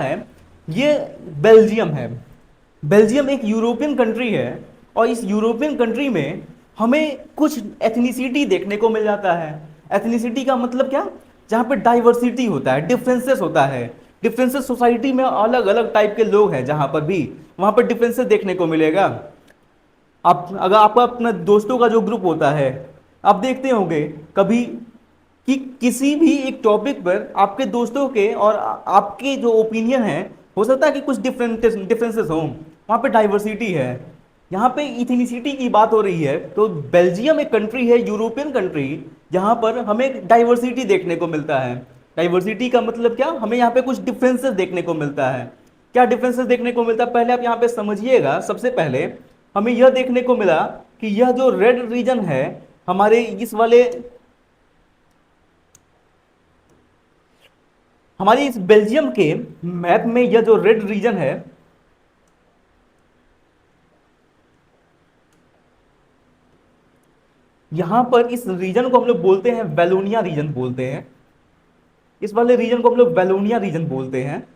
है, ये बेल्जियम है। बेल्जियम एक यूरोपियन कंट्री है और इस यूरोपियन कंट्री में हमें कुछ एथनिसिटी देखने को मिल जाता है। एथनिसिटी का मतलब क्या? जहाँ पे डाइवर्सिटी होता है, डिफरेंसेस होता है। डिफरेंसेस सोसाइटी में अलग अलग टाइप के लोग हैं, जहाँ पर भी वहाँ पर डिफरेंसेस देखने को मिलेगा। आप अगर आपका अपना दोस्तों का जो ग्रुप होता है, आप देखते होंगे कभी कि किसी भी एक टॉपिक पर आपके दोस्तों के और आपके जो ओपिनियन है, हो सकता है कि कुछ डिफरेंसेस हों। वहाँ पे डाइवर्सिटी है। यहाँ पे इथनिसिटी की बात हो रही है, तो बेल्जियम एक कंट्री है, यूरोपियन कंट्री, जहाँ पर हमें डाइवर्सिटी देखने को मिलता है। डाइवर्सिटी का मतलब क्या? हमें यहाँ पे कुछ डिफरेंसेस देखने को मिलता है। क्या डिफरेंसेस देखने को मिलता है, पहले आप यहाँ पे समझिएगा। सबसे पहले हमें यह देखने को मिला कि यह जो रेड रीजन है हमारे इस वाले, हमारे इस बेल्जियम के मैप में, यह जो रेड रीजन है, यहां पर इस रीजन को हम लोग बोलते हैं वेलोनिया रीजन बोलते हैं। इस वाले रीजन को हम लोग वेलोनिया रीजन बोलते हैं।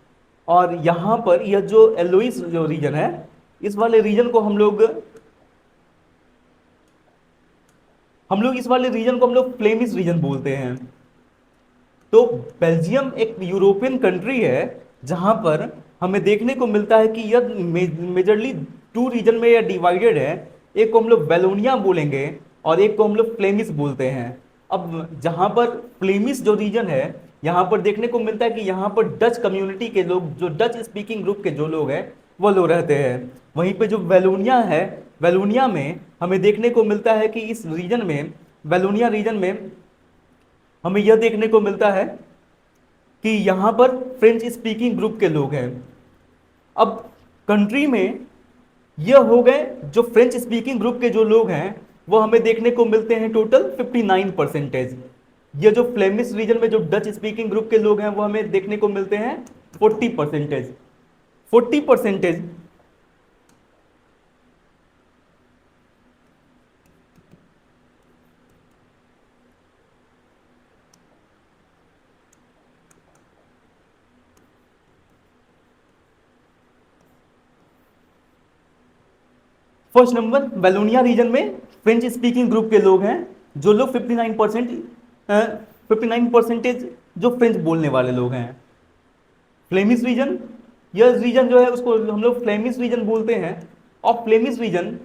और यहां पर यह जो एलोइस जो रीजन है, इस वाले रीजन को हम लोग इस वाले रीजन को हम लोग फ्लेमिश रीजन बोलते हैं। तो बेल्जियम एक यूरोपियन कंट्री है, जहां पर हमें देखने को मिलता है कि यह मेजरली टू रीजन में यह डिवाइडेड है। एक को हम लोग वेलोनिया बोलेंगे और एक को हम लोग फ्लेमिश बोलते हैं। अब जहां पर फ्लेमिश जो रीजन है, यहाँ पर देखने को मिलता है कि यहाँ पर डच कम्युनिटी के लोग, जो डच स्पीकिंग ग्रुप के जो लोग हैं, वो लोग रहते हैं। वहीं पे जो वेलोनिया है, वेलोनिया में हमें देखने को मिलता है कि इस रीजन में, वेलोनिया रीजन में हमें यह देखने को मिलता है कि यहाँ पर फ्रेंच स्पीकिंग ग्रुप के लोग हैं। अब कंट्री में यह हो गए जो फ्रेंच स्पीकिंग ग्रुप के जो लोग हैं, वो हमें देखने को मिलते हैं टोटल 59%। ये जो फ्लेमिश रीजन में जो डच स्पीकिंग ग्रुप के लोग हैं, वो हमें देखने को मिलते हैं 40%। 40%। फर्स्ट नंबर वेलोनिया रीजन में फ्रेंच स्पीकिंग ग्रुप के लोग हैं, जो लोग 59% जो फ्रेंच बोलने वाले लोग हैं। फ्लेमिश रीजन, यह रीजन जो है उसको हम लोग फ्लेमिश रीजन बोलते हैं। और फ्लेमिश रीजन,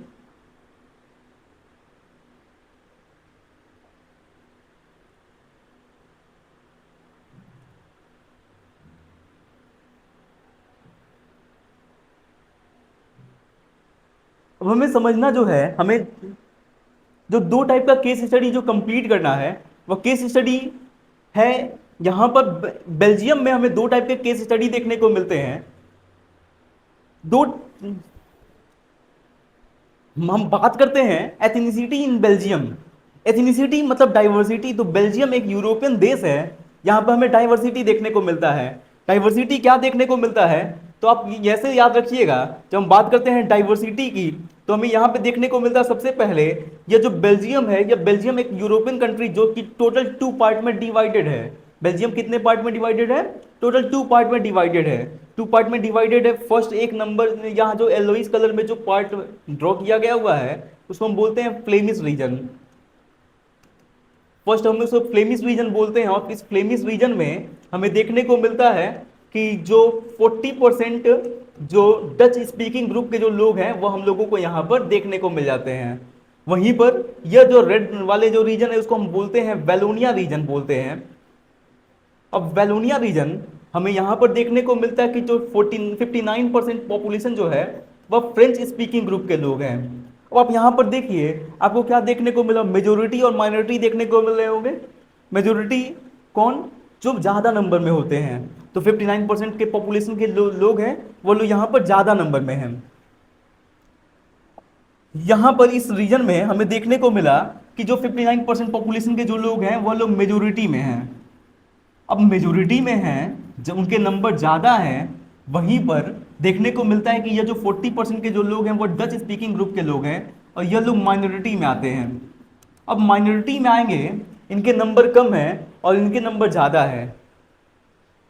अब हमें समझना जो है, हमें जो दो टाइप का केस स्टडी जो कंप्लीट करना है, वह केस स्टडी है। यहां पर बेल्जियम में हमें दो टाइप के केस स्टडी देखने को मिलते हैं। दो, हम बात करते हैं एथनिसिटी इन बेल्जियम। एथनिसिटी मतलब डाइवर्सिटी। तो बेल्जियम एक यूरोपियन देश है, यहाँ पर हमें डाइवर्सिटी देखने को मिलता है। डाइवर्सिटी क्या देखने को मिलता है, तो आप ऐसे याद रखिएगा, जब हम बात करते हैं डाइवर्सिटी की, तो हमें यहाँ पे देखने को मिलता है सबसे पहले, ये जो बेल्जियम है, ये बेल्जियम एक यूरोपियन कंट्री जो कि टोटल टू पार्ट में डिवाइडेड है। बेल्जियम कितने पार्ट में डिवाइडेड है? टोटल टू पार्ट में डिवाइडेड है। टू पार्ट में डिवाइडेड है। फर्स्ट एक नंबर यहाँ जो येलोइस कलर में जो पार्ट ड्रॉ किया गया हुआ है, उसको हम बोलते हैं फ्लेमिश रीजन। फर्स्ट हम उसको फ्लेमिश रीजन बोलते हैं। और इस फ्लेमिश रीजन में हमें देखने को मिलता है कि जो 40% जो डच स्पीकिंग ग्रुप के जो लोग हैं, वो हम लोगों को यहाँ पर देखने को मिल जाते हैं। वहीं पर यह जो रेड वाले जो रीजन है, उसको हम बोलते हैं वेलोनिया रीजन बोलते हैं। अब वेलोनिया रीजन हमें यहाँ पर देखने को मिलता है कि जो 59% पॉपुलेशन जो है, वह फ्रेंच स्पीकिंग ग्रुप के लोग हैं। अब आप यहाँ पर देखिए, आपको क्या देखने को मिला? मेजोरिटी और माइनॉरिटी देखने को मिल रहे होंगे। मेजोरिटी कौन? जो ज़्यादा नंबर में होते हैं। तो 59% के पॉपुलेशन के लोग हैं, वो लोग यहाँ पर ज़्यादा नंबर में हैं। यहाँ पर इस रीजन में हमें देखने को मिला कि जो 59% पॉपुलेशन के जो लोग हैं, वो लोग मेजोरिटी में हैं। अब मेजोरिटी में हैं, जब उनके नंबर ज़्यादा हैं, वहीं पर देखने को मिलता है कि ये जो 40% के जो लोग हैं, वो डच स्पीकिंग ग्रुप के लोग हैं, और ये लोग माइनॉरिटी में आते हैं। अब माइनॉरिटी में आएंगे, इनके नंबर कम है और इनके नंबर ज़्यादा है।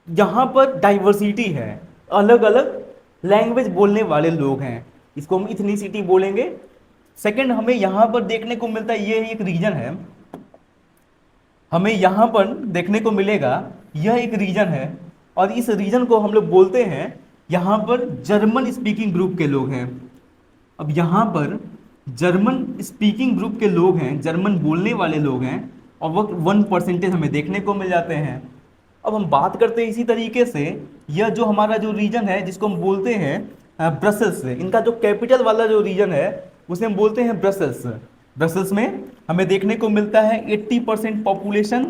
यहाँ पर डाइवर्सिटी है। अलग अलग लैंग्वेज बोलने वाले लोग हैं, इसको हम इथनिसिटी बोलेंगे। सेकंड, हमें यहाँ पर देखने को मिलता है, ये एक रीजन है, हमें यहाँ पर देखने को मिलेगा यह एक रीजन है, और इस रीजन को हम लोग बोलते हैं यहाँ पर जर्मन स्पीकिंग ग्रुप के लोग हैं। अब यहाँ पर जर्मन स्पीकिंग ग्रुप के लोग हैं, जर्मन बोलने वाले लोग हैं, और वो 1% हमें देखने को मिल जाते हैं। अब हम बात करते हैं इसी तरीके से, यह जो हमारा जो रीजन है जिसको हम बोलते हैं ब्रसल्स, इनका जो कैपिटल वाला जो रीजन है उसे हम बोलते हैं ब्रसल्स। ब्रसल्स में हमें देखने को मिलता है 80% पॉपुलेशन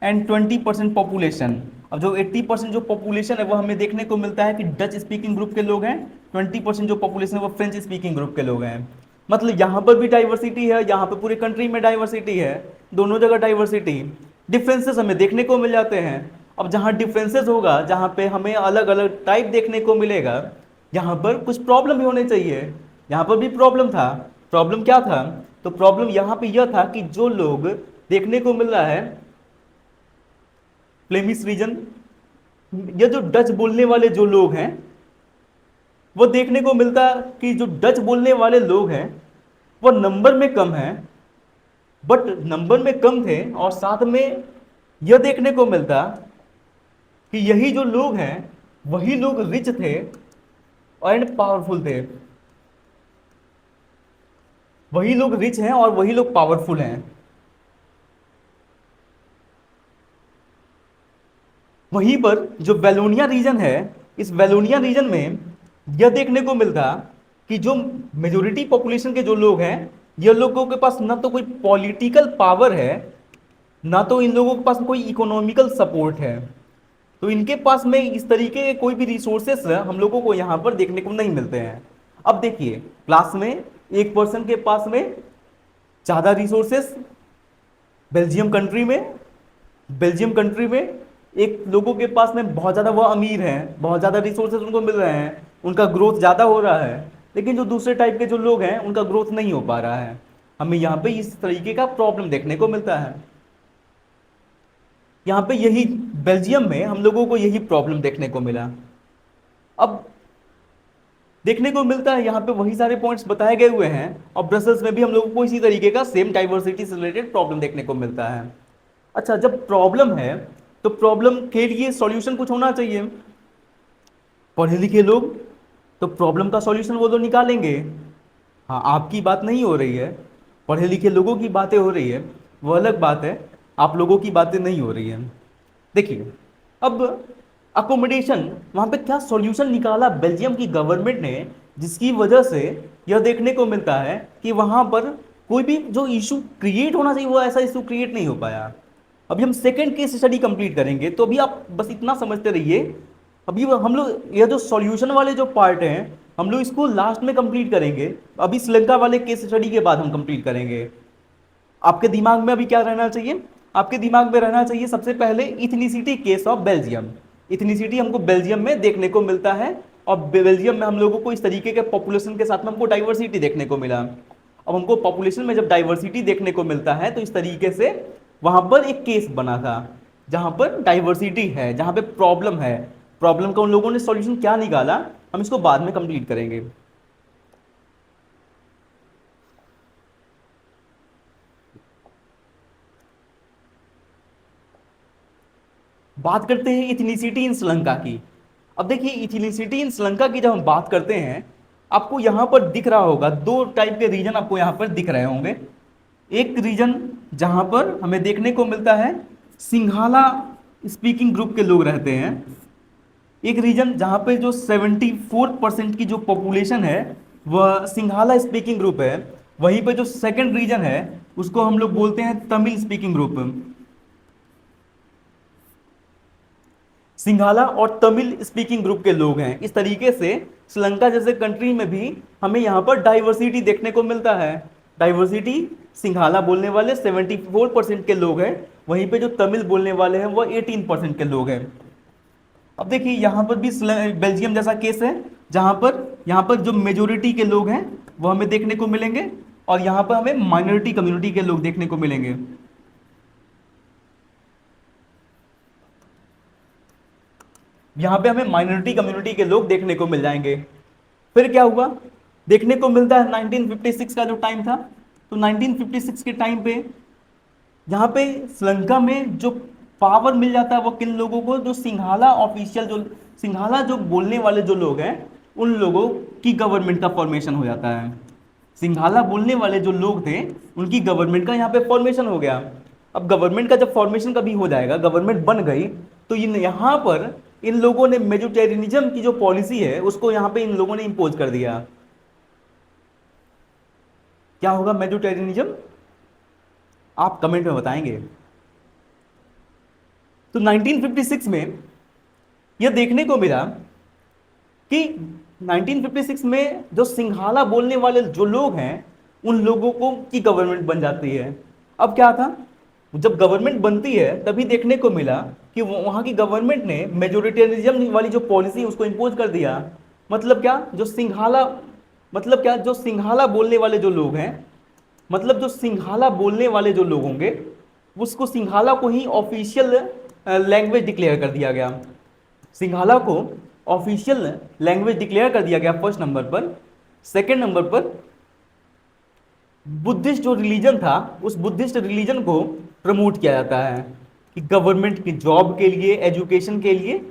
एंड 20% पॉपुलेशन। अब जो 80% जो पॉपुलेशन है वो हमें देखने को मिलता है कि डच स्पीकिंग ग्रुप के लोग हैं, 20% जो पॉपुलेशन है वो फ्रेंच स्पीकिंग ग्रुप के लोग हैं। मतलब यहाँ पर भी डाइवर्सिटी है, यहाँ पर पूरे कंट्री में डाइवर्सिटी है, दोनों जगह डाइवर्सिटी, डिफरेंसेस हमें देखने को मिल जाते हैं। अब जहाँ डिफरेंसेस होगा, जहाँ पे हमें अलग अलग टाइप देखने को मिलेगा, यहाँ पर कुछ प्रॉब्लम भी होने चाहिए। यहाँ पर भी प्रॉब्लम था। प्रॉब्लम क्या था? तो प्रॉब्लम यहाँ पे यह था कि जो लोग देखने को मिल रहा है फ्लेमिश रीजन, ये जो डच बोलने वाले जो लोग हैं, वो देखने को मिलता कि जो डच बोलने वाले लोग हैं वो नंबर में कम हैं, बट नंबर में कम थे, और साथ में यह देखने को मिलता कि यही जो लोग हैं वही लोग रिच थे एंड पावरफुल थे, वही लोग रिच हैं और वही लोग पावरफुल हैं। वहीं पर जो वेलोनिया रीजन है, इस वेलोनिया रीजन में यह देखने को मिलता कि जो मेजोरिटी पॉपुलेशन के जो लोग हैं, ये लोगों के पास ना तो कोई पॉलिटिकल पावर है, ना तो इन लोगों के पास कोई इकोनॉमिकल सपोर्ट है। तो इनके पास में इस तरीके के कोई भी रिसोर्सेस हम लोगों को यहाँ पर देखने को नहीं मिलते हैं। अब देखिए, क्लास में एक पर्सन के पास में ज़्यादा रिसोर्सेस, बेल्जियम कंट्री में एक लोगों के पास में बहुत ज़्यादा वह अमीर हैं, बहुत ज़्यादा रिसोर्सेज उनको मिल रहे हैं, उनका ग्रोथ ज़्यादा हो रहा है, लेकिन जो दूसरे टाइप के जो लोग हैं उनका ग्रोथ नहीं हो पा रहा है। हमें यहाँ पे इस तरीके का प्रॉब्लम देखने को मिलता है। यहाँ पे यही बेल्जियम में हम लोगों को यही प्रॉब्लम देखने को मिला। अब देखने को मिलता है यहाँ पे वही सारे पॉइंट्स बताए गए हुए हैं, और ब्रसल्स में भी हम लोगों को इसी तरीके का सेम डाइवर्सिटी से रिलेटेड प्रॉब्लम देखने को मिलता है। अच्छा, जब प्रॉब्लम है तो प्रॉब्लम के लिए सॉल्यूशन कुछ होना चाहिए। पढ़े लिखे लोग तो प्रॉब्लम का सॉल्यूशन वो तो निकालेंगे। हाँ, आपकी बात नहीं हो रही है, पढ़े लिखे लोगों की बातें हो रही है, वो अलग बात है, आप लोगों की बातें नहीं हो रही है। देखिए, अब अकोमोडेशन, वहाँ पे क्या सॉल्यूशन निकाला बेल्जियम की गवर्नमेंट ने, जिसकी वजह से यह देखने को मिलता है कि वहाँ पर कोई भी जो इशू क्रिएट होना चाहिए वो ऐसा इशू क्रिएट नहीं हो पाया। अभी हम सेकेंड केस स्टडी कंप्लीट करेंगे, तो अभी आप बस इतना समझते रहिए। अभी हम लोग यह जो सॉल्यूशन वाले जो पार्ट हैं हम लोग इसको लास्ट में कंप्लीट करेंगे। अभी श्रीलंका वाले केस स्टडी के बाद हम कंप्लीट करेंगे। आपके दिमाग में अभी क्या रहना चाहिए? आपके दिमाग में रहना चाहिए सबसे पहले ethnicity case of Belgium. Ethnicity हमको बेल्जियम में देखने को मिलता है, और बेल्जियम में हम लोगों को इस तरीके के पॉपुलेशन के साथ में हमको डाइवर्सिटी देखने को मिला। अब हमको पॉपुलेशन में जब डाइवर्सिटी देखने को मिलता है तो इस तरीके से वहां पर एक केस बना था जहां पर डाइवर्सिटी है, जहां पे प्रॉब्लम है। प्रॉब्लम का उन लोगों ने सॉल्यूशन क्या निकाला, हम इसको बाद में कंप्लीट करेंगे। बात करते हैं इथनिसिटी इन श्रीलंका की। अब देखिए, इथनिसिटी इन श्रीलंका की जब हम बात करते हैं, आपको यहां पर दिख रहा होगा दो टाइप के रीजन आपको यहां पर दिख रहे होंगे। एक रीजन जहां पर हमें देखने को मिलता है सिंघाला स्पीकिंग ग्रुप के लोग रहते हैं। एक रीजन जहां पे जो 74% की जो पॉपुलेशन है वह सिंघाला स्पीकिंग ग्रुप है। वहीं पे जो सेकंड रीजन है उसको हम लोग बोलते हैं तमिल स्पीकिंग ग्रुप। सिंघाला और तमिल स्पीकिंग ग्रुप के लोग हैं। इस तरीके से श्रीलंका जैसे कंट्री में भी हमें यहाँ पर डाइवर्सिटी देखने को मिलता है। डाइवर्सिटी, सिंघाला बोलने वाले 74% के लोग हैं, वहीं पे जो तमिल बोलने वाले हैं वो 18% के लोग हैं। अब देखिए, यहाँ पर भी बेल्जियम जैसा केस है, जहाँ पर जो मेजोरिटी के लोग हैं वो हमें देखने को मिलेंगे, और यहाँ पर हमें माइनॉरिटी कम्युनिटी के लोग देखने को मिलेंगे। यहाँ पे हमें माइनॉरिटी कम्युनिटी के लोग देखने को मिल जाएंगे। फिर क्या हुआ, देखने को मिलता है 1956 का जो टाइम था, तो 1956 के टाइम पे यहाँ पे श्रीलंका में जो पावर मिल जाता है वो किन लोगों को, जो सिंघाला ऑफिशियल, जो सिंघाला जो बोलने वाले जो लोग हैं उन लोगों की गवर्नमेंट का फॉर्मेशन हो जाता है। सिंघाला बोलने वाले जो लोग थे उनकी गवर्नमेंट का यहाँ पे फॉर्मेशन हो गया। अब गवर्नमेंट का जब फॉर्मेशन कभी हो जाएगा, गवर्नमेंट बन गई, तो यहाँ पर इन लोगों ने मेजोरिटेरियनिज्म की जो पॉलिसी है उसको यहाँ पे इन लोगों ने इंपोज कर दिया। क्या होगा मेजोरिटेरियनिज्म, आप कमेंट में बताएंगे। तो 1956 में यह देखने को मिला कि 1956 में जो सिंघाला बोलने वाले जो लोग हैं उन लोगों को की गवर्नमेंट बन जाती है। अब क्या था, जब गवर्नमेंट बनती है तभी देखने को मिला कि वहां की गवर्नमेंट ने मेजोरिटेरियनिज्म वाली जो पॉलिसी उसको इंपोज कर दिया। मतलब क्या, जो सिंघाला, मतलब क्या, जो सिंघाला बोलने वाले जो लोग हैं, मतलब जो सिंघाला बोलने वाले जो लोग होंगे उसको सिंघाला को ही ऑफिशियल लैंग्वेज डिक्लेयर कर दिया गया। सिंघाला को ऑफिशियल लैंग्वेज डिक्लेयर कर दिया गया फर्स्ट नंबर पर। सेकंड नंबर पर बुद्धिस्ट जो रिलीजन था उस बुद्धिस्ट रिलीजन को प्रमोट किया जाता है कि गवर्नमेंट की जॉब के लिए, एजुकेशन के लिए,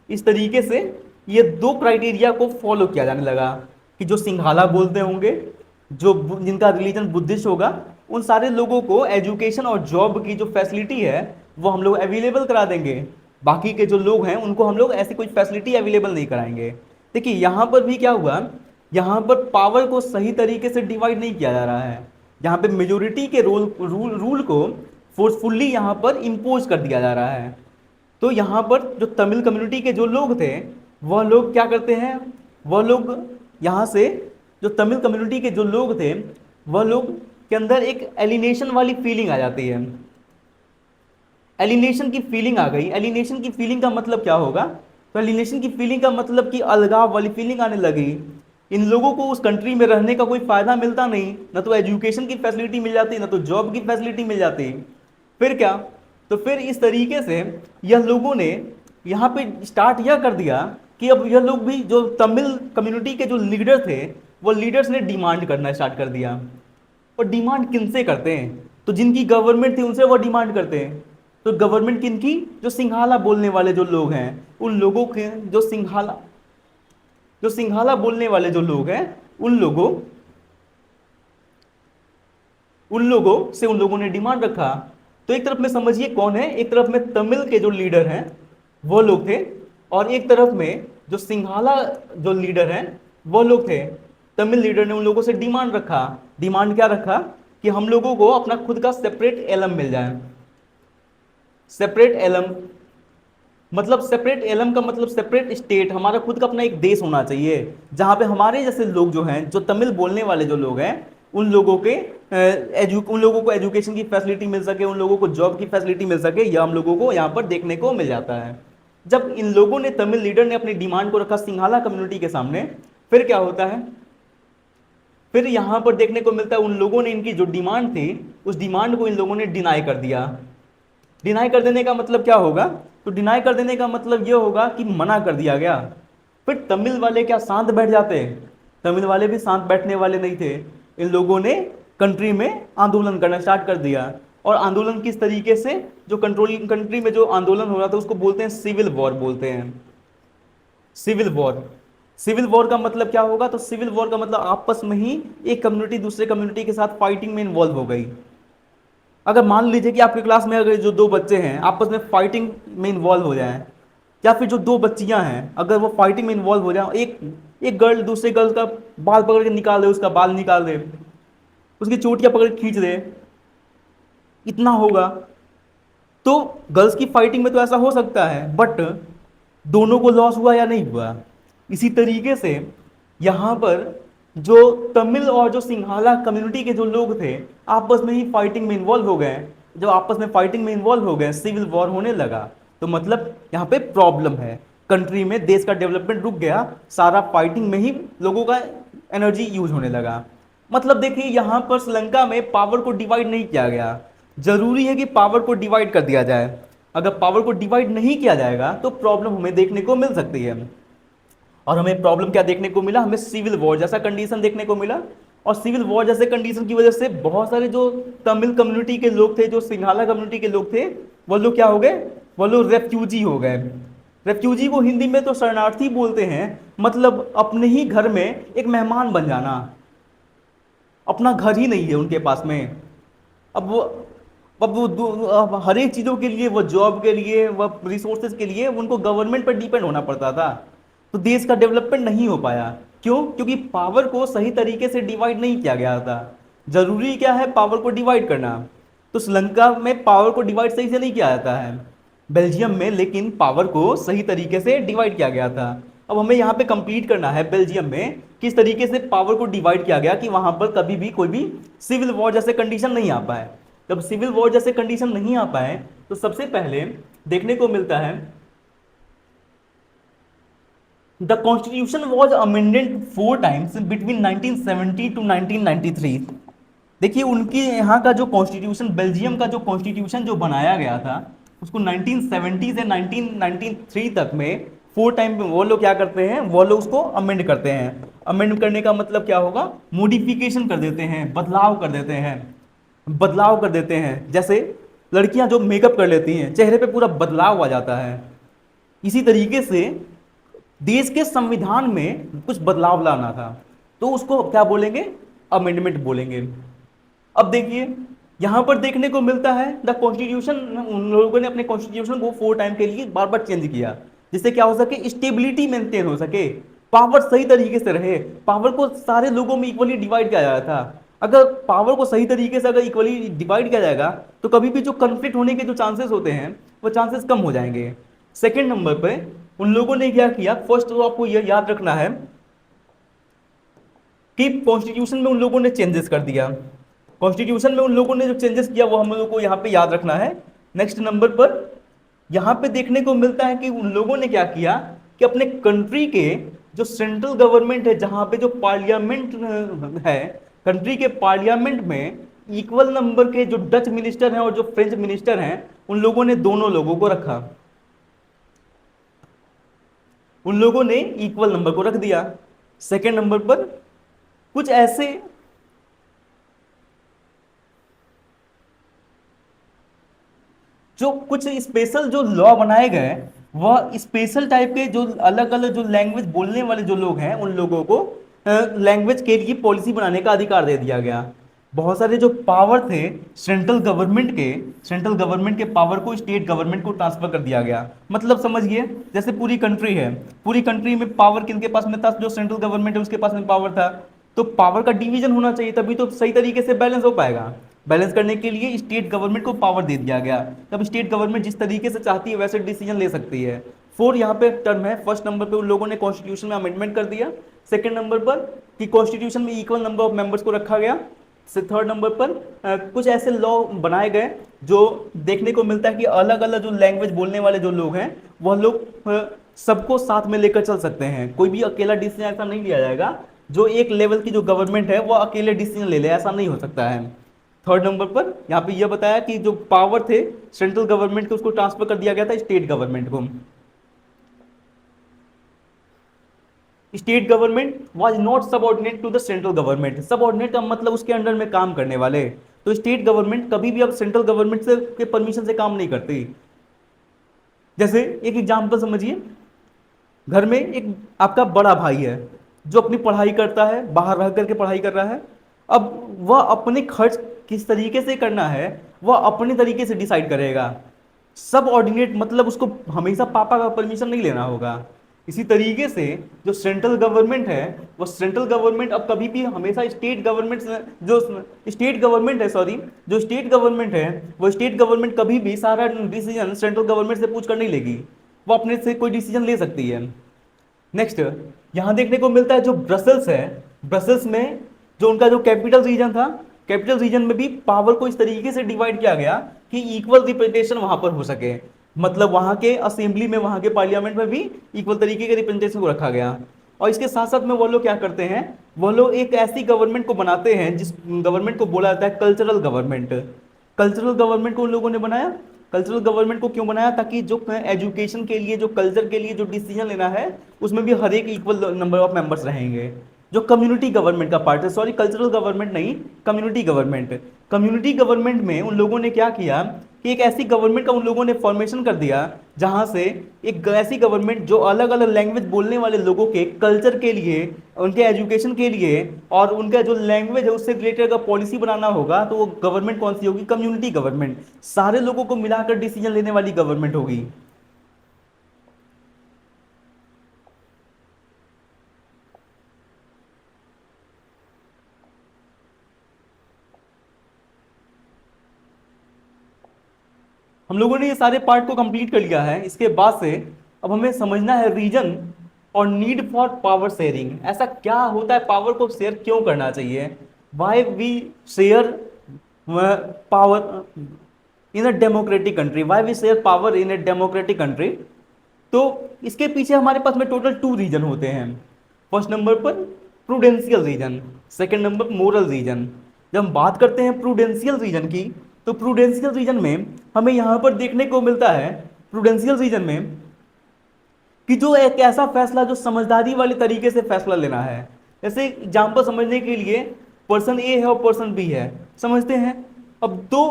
इस तरीके से ये दो क्राइटेरिया को फॉलो किया जाने लगा कि जो सिंघाला बोलते होंगे, जो जिनका रिलीजन बुद्धिस्ट होगा, उन सारे लोगों को एजुकेशन और जॉब की जो फैसिलिटी है वो हम लोग अवेलेबल करा देंगे। बाकी के जो लोग हैं उनको हम लोग ऐसी कोई फैसिलिटी अवेलेबल नहीं कराएंगे। देखिए यहाँ पर भी क्या हुआ, यहाँ पर पावर को सही तरीके से डिवाइड नहीं किया जा रहा है। यहाँ पे मेजोरिटी के रूल को फोर्सफुल्ली यहाँ पर इम्पोज कर दिया जा रहा है। तो यहाँ पर जो तमिल कम्युनिटी के जो लोग थे वह लोग क्या करते हैं, वह लोग यहाँ से, जो तमिल कम्युनिटी के जो लोग थे वह लोग के अंदर एक एलिनेशन वाली फीलिंग आ जाती है। एलिनेशन की फीलिंग आ गई। एलिनेशन की फीलिंग का मतलब क्या होगा, तो एलिनेशन की फीलिंग का मतलब कि अलगाव वाली फीलिंग आने लगी। इन लोगों को उस कंट्री में रहने का कोई फायदा मिलता नहीं, ना तो एजुकेशन की फैसिलिटी मिल जाती, ना तो जॉब की फैसिलिटी मिल जाती। फिर क्या, तो फिर इस तरीके से यह लोगों ने यहाँ पे स्टार्ट यह कर दिया कि अब यह लोग भी, जो तमिल कम्युनिटी के जो लीडर थे वो लीडर्स ने डिमांड करना स्टार्ट कर दिया। और डिमांड किनसे करते हैं, तो जिनकी गवर्नमेंट थी उनसे वो डिमांड करते हैं। तो गवर्नमेंट किनकी, जो सिंघाला बोलने वाले जो लोग हैं उन लोगों के, जो सिंघाला बोलने वाले जो लोग हैं उन लोगों से उन लोगों ने डिमांड रखा। तो एक तरफ में समझिए कौन है, एक तरफ में तमिल के जो लीडर हैं वो लोग थे, और एक तरफ में जो सिंघाला जो लीडर हैं वो लोग थे। तमिल लीडर ने उन लोगों से डिमांड रखा। डिमांड क्या रखा, कि हम लोगों को अपना खुद का सेपरेट एलम मिल जाए। सेपरेट एलम मतलब, सेपरेट एलम का मतलब सेपरेट स्टेट, हमारा खुद का अपना एक देश होना चाहिए जहां पे हमारे जैसे लोग जो हैं, जो तमिल बोलने वाले जो लोग हैं, उन लोगों के उन लोगों को एजुकेशन की फैसिलिटी मिल सके, उन लोगों को जॉब की फैसिलिटी मिल सके, यह हम लोगों को यहाँ पर देखने को मिल जाता है। जब इन लोगों ने, तमिल लीडर ने अपनी डिमांड को रखा सिंघाला कम्युनिटी के सामने, फिर क्या होता है, फिर यहाँ पर देखने को मिलता है उन लोगों ने इनकी जो डिमांड थी उस डिमांड को इन लोगों ने डिनाई कर दिया। डिनाई कर देने का मतलब क्या होगा, तो डिनाई कर देने का मतलब यह होगा कि मना कर दिया गया। फिर तमिल वाले क्या शांत बैठ जाते, तमिल वाले भी शांत बैठने वाले नहीं थे। इन लोगों ने कंट्री में आंदोलन करना स्टार्ट कर दिया। और आंदोलन किस तरीके से, जो कंट्रोलिंग कंट्री में जो आंदोलन हो रहा था उसको बोलते हैं सिविल वॉर बोलते हैं। सिविल वॉर, सिविल वॉर का मतलब क्या होगा, तो सिविल वॉर का मतलब आपस में ही एक कम्युनिटी दूसरे कम्युनिटी के साथ फाइटिंग में इन्वॉल्व हो गई। अगर मान लीजिए कि आपकी क्लास में अगर जो दो बच्चे हैं आपस में फाइटिंग में इन्वॉल्व हो जाएं, या फिर जो दो बच्चियां हैं अगर वो फाइटिंग में इन्वॉल्व हो जाए, एक गर्ल दूसरे गर्ल का बाल पकड़ के निकाल दे, उसका बाल निकाल दे, उसकी चोटियां पकड़ के खींच दे, इतना होगा। तो गर्ल्स की फाइटिंग में तो ऐसा हो सकता है, बट दोनों को लॉस हुआ या नहीं हुआ। इसी तरीके से यहाँ पर जो तमिल और जो सिंघाला कम्युनिटी के जो लोग थे आपस में ही फाइटिंग में इन्वॉल्व हो गए। जब आपस में फाइटिंग में इन्वॉल्व हो गए, सिविल वॉर होने लगा, तो मतलब यहाँ पे प्रॉब्लम है, कंट्री में देश का डेवलपमेंट रुक गया, सारा फाइटिंग में ही लोगों का एनर्जी यूज होने लगा। मतलब देखिए यहाँ पर श्रीलंका में पावर को डिवाइड नहीं किया गया। जरूरी है कि पावर को डिवाइड कर दिया जाए। अगर पावर को डिवाइड नहीं किया जाएगा तो प्रॉब्लम हमें देखने को मिल सकती है। और हमें प्रॉब्लम क्या देखने को मिला, हमें सिविल वॉर जैसा कंडीशन देखने को मिला। और सिविल वॉर जैसे कंडीशन की वजह से बहुत सारे जो तमिल कम्युनिटी के लोग थे, जो सिंघाला कम्युनिटी के लोग थे, वो लोग क्या हो गए, वो लोग रेफ्यूजी हो गए। रेफ्यूजी को हिंदी में तो शरणार्थी बोलते हैं, मतलब अपने ही घर में एक मेहमान बन जाना। अपना घर ही नहीं है उनके पास में। अब वो अब हर एक चीज़ों के लिए, वो जॉब के लिए, वह रिसोर्सेज के लिए उनको गवर्नमेंट पर डिपेंड होना पड़ता था। तो देश का डेवलपमेंट नहीं हो पाया। क्यों? क्योंकि पावर को सही तरीके से डिवाइड नहीं किया गया था। जरूरी क्या है, पावर को डिवाइड करना। तो श्रीलंका में पावर को डिवाइड सही से नहीं किया जाता है, बेल्जियम में लेकिन पावर को सही तरीके से डिवाइड किया गया था। अब हमें यहाँ पे कंप्लीट करना है बेल्जियम में किस तरीके से पावर को डिवाइड किया गया कि वहां पर कभी भी कोई भी सिविल वॉर जैसे कंडीशन नहीं आ पाए। जब सिविल वॉर जैसे कंडीशन नहीं आ पाए तो सबसे पहले देखने को मिलता है the constitution was amended 4 times between 1970 to 1993। देखिए उनके यहाँ का जो कॉन्स्टिट्यूशन, बेल्जियम का जो कॉन्स्टिट्यूशन जो बनाया गया था, उसको 1970 से 1993 तक में 4 टाइम वो लोग क्या करते हैं, वो लोग उसको अमेंड करते हैं। अमेंड करने का मतलब क्या होगा, मॉडिफिकेशन कर देते हैं, बदलाव कर देते हैं। बदलाव कर देते हैं, जैसे लड़कियां जो मेकअप कर लेती हैं, चेहरे पे पूरा बदलाव आ जाता है। इसी तरीके से देश के संविधान में कुछ बदलाव लाना था, तो उसको क्या बोलेंगे, अमेंडमेंट बोलेंगे। अब देखिए यहां पर देखने को मिलता है द कॉन्स्टिट्यूशन, उन लोगों ने अपने कॉन्स्टिट्यूशन को 4 टाइम के लिए बार बार चेंज किया, जिससे क्या हो सके, स्टेबिलिटी मेंटेन हो सके, पावर सही तरीके से रहे। पावर को सारे लोगों में इक्वली डिवाइड किया जाता था। अगर पावर को सही तरीके से अगर इक्वली डिवाइड किया जाएगा तो कभी भी जो कन्फ्लिक्ट होने के जो चांसेस होते हैं वो चांसेस कम हो जाएंगे। सेकेंड नंबर पे उन लोगों ने क्या किया, फर्स्ट तो आपको यह याद रखना है कि कॉन्स्टिट्यूशन में उन लोगों ने चेंजेस कर दिया। कॉन्स्टिट्यूशन में उन लोगों ने जो चेंजेस किया वो हम लोगों को यहाँ पे याद रखना है। नेक्स्ट नंबर पर यहाँ पे देखने को मिलता है कि उन लोगों ने क्या किया कि अपने कंट्री के जो सेंट्रल गवर्नमेंट है, जहां पे जो पार्लियामेंट है, कंट्री के पार्लियामेंट में इक्वल नंबर के जो डच मिनिस्टर हैं और जो फ्रेंच मिनिस्टर हैं, उन लोगों ने दोनों लोगों को रखा। उन लोगों ने इक्वल नंबर को रख दिया। सेकेंड नंबर पर कुछ ऐसे जो कुछ स्पेशल जो लॉ बनाए गए, वह स्पेशल टाइप के जो अलग अलग जो लैंग्वेज बोलने वाले जो लोग हैं उन लोगों को लैंग्वेज के लिए पॉलिसी बनाने का अधिकार दे दिया गया। बहुत सारे जो पावर थे सेंट्रल गवर्नमेंट के पावर को स्टेट गवर्नमेंट को ट्रांसफर कर दिया गया। मतलब समझिए, जैसे पूरी कंट्री है, पूरी कंट्री में पावर किनके पास में था, जो सेंट्रल गवर्नमेंट है उसके पास में पावर था। तो पावर का डिवीजन होना चाहिए, तभी तो सही तरीके से बैलेंस हो पाएगा। बैलेंस करने के लिए स्टेट गवर्नमेंट को पावर दे दिया गया। तब स्टेट गवर्नमेंट जिस तरीके से चाहती है वैसे डिसीजन ले सकती है। फोर यहाँ पे टर्म है। फर्स्ट नंबर पे उन लोगों ने कॉन्स्टिट्यूशन में अमेंडमेंट कर दिया। सेकंड नंबर पर कि कॉन्स्टिट्यूशन में इक्वल नंबर ऑफ मेंबर्स को रखा गया। से थर्ड नंबर पर कुछ ऐसे लॉ बनाए गए जो देखने को मिलता है कि अलग अलग जो लैंग्वेज बोलने वाले जो लोग हैं वह लोग सबको साथ में लेकर चल सकते हैं। कोई भी अकेला डिसीजन ऐसा नहीं लिया जाएगा जो एक लेवल की जो गवर्नमेंट है वो अकेले डिसीजन ले ले, ऐसा नहीं हो सकता है। थर्ड नंबर पर यहाँ पे यह बताया कि जो पावर थे सेंट्रल गवर्नमेंट के उसको ट्रांसफर कर दिया गया था स्टेट गवर्नमेंट को। State government was not subordinate to the central government. Subordinate का मतलब उसके अंडर में काम करने वाले। तो स्टेट गवर्नमेंट कभी भी अब सेंट्रल गवर्नमेंट से के परमिशन से काम नहीं करती। जैसे एक एग्जांपल समझिए, घर में एक आपका बड़ा भाई है जो अपनी पढ़ाई करता है, बाहर रह करके पढ़ाई कर रहा है। अब वह अपने खर्च किस तरीके से करना है वह अपने तरीके से डिसाइड करेगा। सब ऑर्डिनेट मतलब उसको हमेशा पापा का परमिशन नहीं लेना होगा। इसी तरीके से जो सेंट्रल गवर्नमेंट है वो सेंट्रल गवर्नमेंट अब कभी भी हमेशा स्टेट गवर्नमेंट जो स्टेट गवर्नमेंट है सॉरी जो स्टेट गवर्नमेंट है वो स्टेट गवर्नमेंट कभी भी सारा डिसीजन सेंट्रल गवर्नमेंट से पूछ कर नहीं लेगी, वो अपने से कोई डिसीजन ले सकती है। नेक्स्ट यहां देखने को मिलता है जो ब्रसल्स है, ब्रसल्स में जो उनका जो कैपिटल रीजन था, कैपिटल रीजन में भी पावर को इस तरीके से डिवाइड किया गया कि इक्वल रिप्रेजेंटेशन वहां पर हो सके। मतलब वहां के असेंबली में, वहां के पार्लियामेंट में भी इक्वल तरीके के रिप्रेजेंटेशन को रखा गया। और इसके साथ साथ में वो लोग क्या करते हैं, वो लोग एक ऐसी गवर्नमेंट को बनाते हैं जिस गवर्नमेंट को बोला जाता है कल्चरल गवर्नमेंट। कल्चरल गवर्नमेंट को उन लोगों ने बनाया कल्चरल गवर्नमेंट को क्यों बनाया? ताकि जो एजुकेशन के लिए, जो कल्चर के लिए जो डिसीजन लेना है, उसमें भी हर एक इक्वल नंबर ऑफ मेंबर्स रहेंगे। जो कम्युनिटी गवर्नमेंट का पार्ट है, सॉरी कल्चरल गवर्नमेंट नहीं, कम्युनिटी गवर्नमेंट। कम्युनिटी गवर्नमेंट में उन लोगों ने क्या किया कि एक ऐसी गवर्नमेंट का उन लोगों ने फॉर्मेशन कर दिया जहां से एक ऐसी गवर्नमेंट जो अलग अलग लैंग्वेज बोलने वाले लोगों के कल्चर के लिए, उनके एजुकेशन के लिए और उनका जो लैंग्वेज है उससे रिलेटेड अगर पॉलिसी बनाना होगा तो वो गवर्नमेंट कौन सी होगी? Community government. सारे लोगों को मिलाकर डिसीजन लेने वाली गवर्नमेंट होगी। हम लोगों ने ये सारे पार्ट को कंप्लीट कर लिया है। इसके बाद से अब हमें समझना है रीजन और नीड फॉर पावर शेयरिंग। ऐसा क्या होता है, पावर को शेयर क्यों करना चाहिए? Why we share power in a democratic country, why we share power in a democratic country. तो इसके पीछे हमारे पास में टोटल 2 रीजन होते हैं। फर्स्ट नंबर पर prudential reason, second number moral reason. जब हम बात करते हैं प्रूडेंशियल रीजन की, तो प्रूडेंशियल रीजन में हमें यहां पर देखने को मिलता है, प्रूडेंशियल रीजन में, कि जो एक ऐसा फैसला जो समझदारी वाले तरीके से फैसला लेना है। जैसे एग्जाम्पल समझने के लिए, पर्सन ए है और पर्सन बी है, समझते हैं। अब 2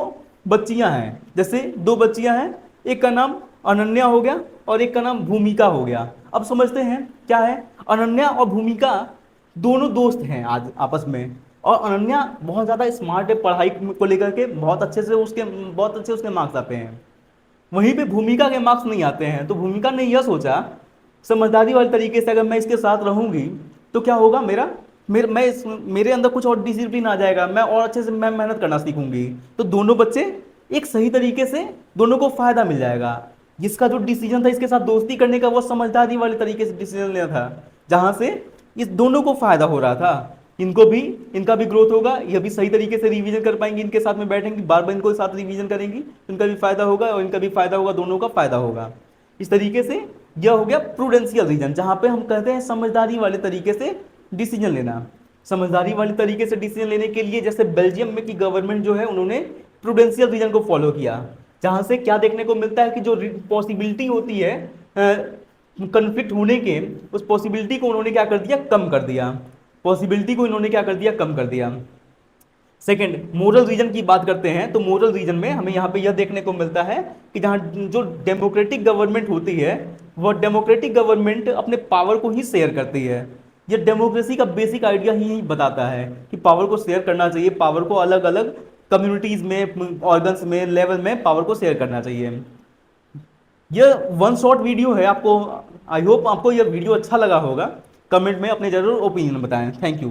बच्चियां हैं, जैसे 2 बच्चियां हैं, एक का नाम अनन्या हो गया और एक का नाम भूमिका हो गया। अब समझते हैं क्या है, अनन्या और भूमिका दोनों दोस्त हैं आज आपस में, और अनन्या बहुत ज़्यादा स्मार्ट है, पढ़ाई को लेकर के बहुत अच्छे उसके मार्क्स आते हैं। वहीं पे भूमिका के मार्क्स नहीं आते हैं, तो भूमिका ने यह सोचा समझदारी वाले तरीके से, अगर मैं इसके साथ रहूंगी तो क्या होगा, मेरे अंदर कुछ और डिसिप्लिन आ जाएगा, मैं और अच्छे से मैं मेहनत करना सीखूंगी। तो दोनों बच्चे एक सही तरीके से, दोनों को फायदा मिल जाएगा। जिसका जो डिसीजन था इसके साथ दोस्ती करने का, वो समझदारी वाले तरीके से डिसीजन लेना था, जहां से इस दोनों को फायदा हो रहा था। इनको भी, इनका भी ग्रोथ होगा, यह भी सही तरीके से रिवीजन कर पाएंगे, इनके साथ में बैठेंगे बार बार इनको साथ रिवीजन करेंगी, इनका भी फायदा होगा और इनका भी फायदा होगा, दोनों का फायदा होगा। इस तरीके से यह हो गया प्रूडेंशियल रीजन, जहां पे हम कहते हैं समझदारी वाले तरीके से डिसीजन लेना। समझदारी वाले तरीके से डिसीजन लेने के लिए, जैसे बेल्जियम में की गवर्नमेंट जो है, उन्होंने प्रूडेंशियल रीजन को फॉलो किया, जहां से क्या देखने को मिलता है कि जो पॉसिबिलिटी होती है कन्फ्लिक्ट होने के, उस पॉसिबिलिटी को उन्होंने क्या कर दिया, कम कर दिया। पॉसिबिलिटी को इन्होंने क्या कर दिया, कम कर दिया। सेकंड, मोरल रीजन की बात करते हैं, तो मोरल रीजन में हमें यहाँ पे यह देखने को मिलता है कि जहाँ जो डेमोक्रेटिक गवर्नमेंट होती है, वह डेमोक्रेटिक गवर्नमेंट अपने पावर को ही शेयर करती है। यह डेमोक्रेसी का बेसिक आइडिया ही बताता है कि पावर को शेयर करना चाहिए, पावर को अलग अलग कम्युनिटीज में, ऑर्गन्स में, लेवल में पावर को शेयर करना चाहिए। यह वन शॉट वीडियो है। आपको, आई होप आपको यह वीडियो अच्छा लगा होगा। कमेंट में अपने जरूर ओपिनियन बताएं। Thank you.